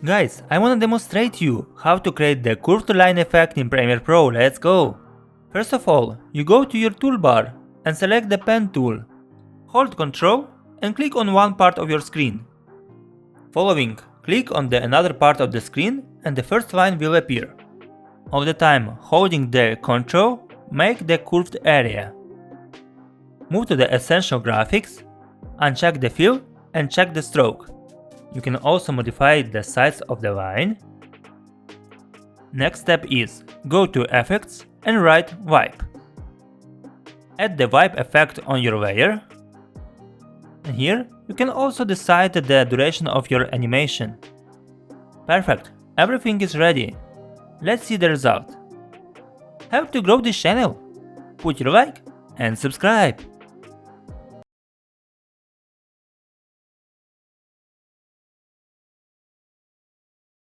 Guys, I wanna demonstrate you how to create the curved line effect in Premiere Pro, let's go! First of all, you go to your toolbar and select the pen tool. Hold Ctrl and click on one part of your screen. Following, click on the another part of the screen and the first line will appear. All the time, holding the Ctrl, make the curved area. Move to the Essential Graphics, uncheck the fill and check the stroke. You can also modify the size of the line. Next step is, go to Effects and write Wipe. Add the wipe effect on your layer. And here, you can also decide the duration of your animation. Perfect, everything is ready. Let's see the result. Help to grow this channel. Put your like and subscribe.